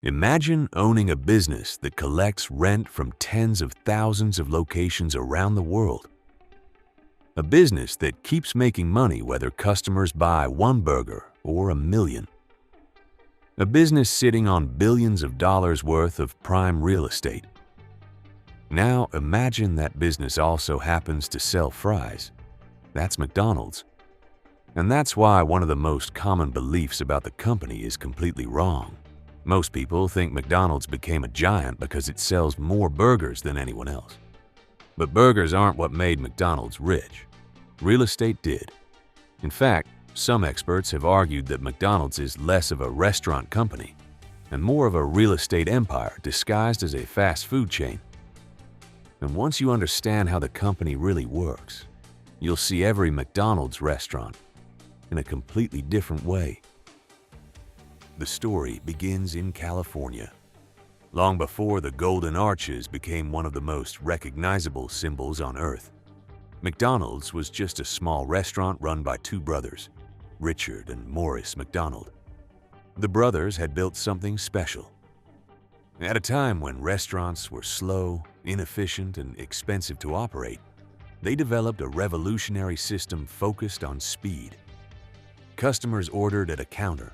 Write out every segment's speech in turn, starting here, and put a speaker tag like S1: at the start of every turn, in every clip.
S1: Imagine owning a business that collects rent from tens of thousands of locations around the world. A business that keeps making money whether customers buy one burger or a million. A business sitting on billions of dollars worth of prime real estate. Now imagine that business also happens to sell fries. That's McDonald's. And that's why one of the most common beliefs about the company is completely wrong. Most people think McDonald's became a giant because it sells more burgers than anyone else. But burgers aren't what made McDonald's rich. Real estate did. In fact, some experts have argued that McDonald's is less of a restaurant company and more of a real estate empire disguised as a fast food chain. And once you understand how the company really works, you'll see every McDonald's restaurant in a completely different way. The story begins in California. Long before the Golden Arches became one of the most recognizable symbols on Earth, McDonald's was just a small restaurant run by two brothers, Richard and Morris McDonald. The brothers had built something special. At a time when restaurants were slow, inefficient, and expensive to operate, they developed a revolutionary system focused on speed. Customers ordered at a counter.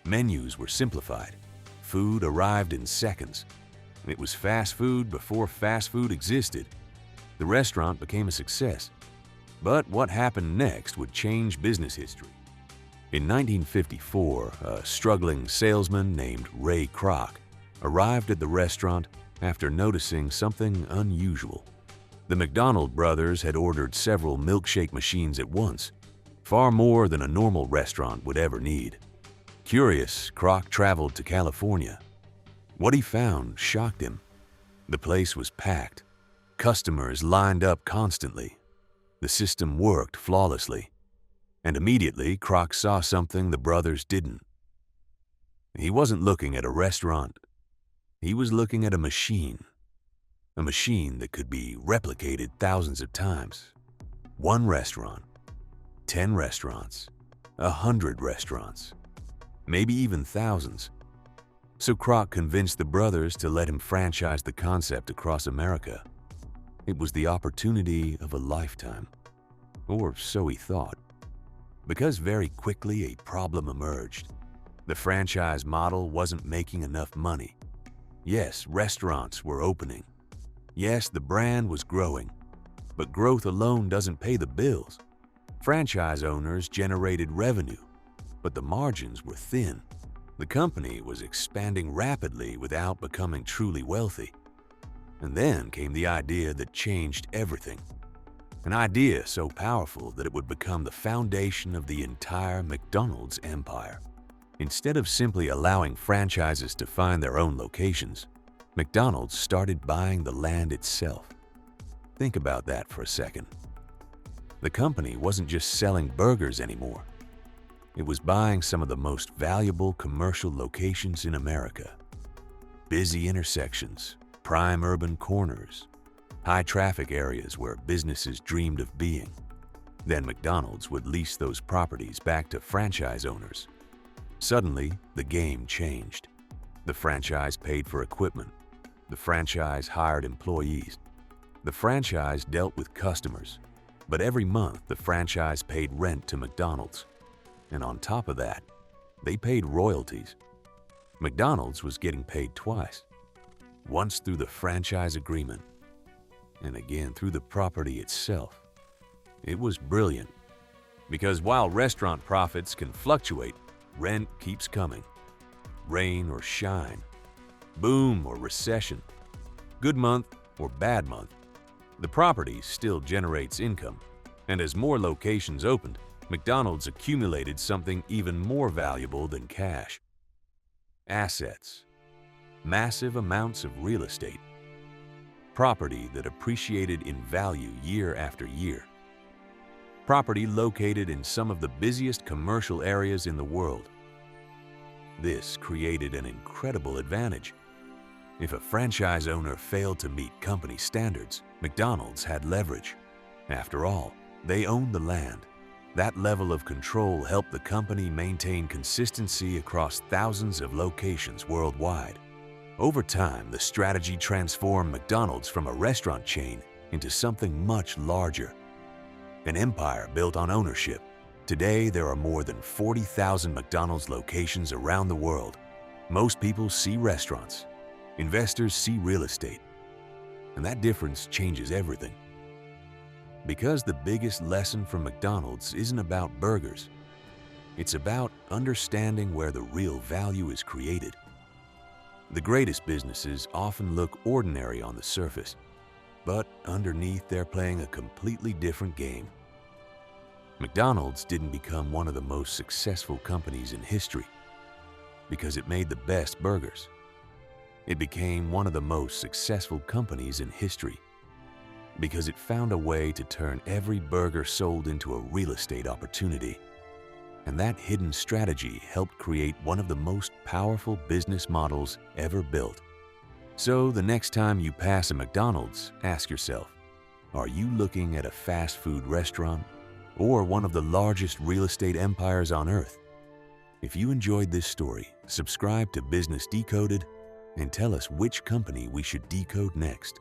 S1: Menus were simplified. Food arrived in seconds. It was fast food before fast food existed. The restaurant became a success. But what happened next would change business history. In 1954, a struggling salesman named Ray Kroc arrived at the restaurant after noticing something unusual. The McDonald brothers had ordered several milkshake machines at once, far more than a normal restaurant would ever need. Curious, Kroc traveled to California. What he found shocked him. The place was packed. Customers lined up constantly. The system worked flawlessly. And immediately, Kroc saw something the brothers didn't. He wasn't looking at a restaurant. He was looking at a machine. A machine that could be replicated thousands of times. One restaurant, 10 restaurants, 100 restaurants, maybe even thousands. So Kroc convinced the brothers to let him franchise the concept across America. It was the opportunity of a lifetime, or so he thought. Because very quickly a problem emerged. The franchise model wasn't making enough money. Yes, restaurants were opening. Yes, the brand was growing. But growth alone doesn't pay the bills. Franchise owners generated revenue, but the margins were thin. The company was expanding rapidly without becoming truly wealthy. And then came the idea that changed everything. An idea so powerful that it would become the foundation of the entire McDonald's empire. Instead of simply allowing franchises to find their own locations, McDonald's started buying the land itself. Think about that for a second. The company wasn't just selling burgers anymore. It was buying some of the most valuable commercial locations in America. Busy intersections, prime urban corners, high traffic areas where businesses dreamed of being. Then McDonald's would lease those properties back to franchise owners. Suddenly, the game changed. The franchise paid for equipment. The franchise hired employees. The franchise dealt with customers. But every month, the franchise paid rent to McDonald's. And on top of that, they paid royalties. McDonald's was getting paid twice. Once through the franchise agreement, and again through the property itself. It was brilliant. Because while restaurant profits can fluctuate, rent keeps coming. Rain or shine, boom or recession, good month or bad month, the property still generates income. And as more locations opened, McDonald's accumulated something even more valuable than cash. Assets. Massive amounts of real estate. Property that appreciated in value year after year. Property located in some of the busiest commercial areas in the world. This created an incredible advantage. If a franchise owner failed to meet company standards, McDonald's had leverage. After all, they owned the land. That level of control helped the company maintain consistency across thousands of locations worldwide. Over time, the strategy transformed McDonald's from a restaurant chain into something much larger. An empire built on ownership. Today, there are more than 40,000 McDonald's locations around the world. Most people see restaurants. Investors see real estate. And that difference changes everything. Because the biggest lesson from McDonald's isn't about burgers. It's about understanding where the real value is created. The greatest businesses often look ordinary on the surface, but underneath they're playing a completely different game. McDonald's didn't become one of the most successful companies in history because it made the best burgers. It became one of the most successful companies in history because it found a way to turn every burger sold into a real estate opportunity. And that hidden strategy helped create one of the most powerful business models ever built. So the next time you pass a McDonald's, ask yourself, are you looking at a fast food restaurant or one of the largest real estate empires on earth? If you enjoyed this story, subscribe to Business Decoded and tell us which company we should decode next.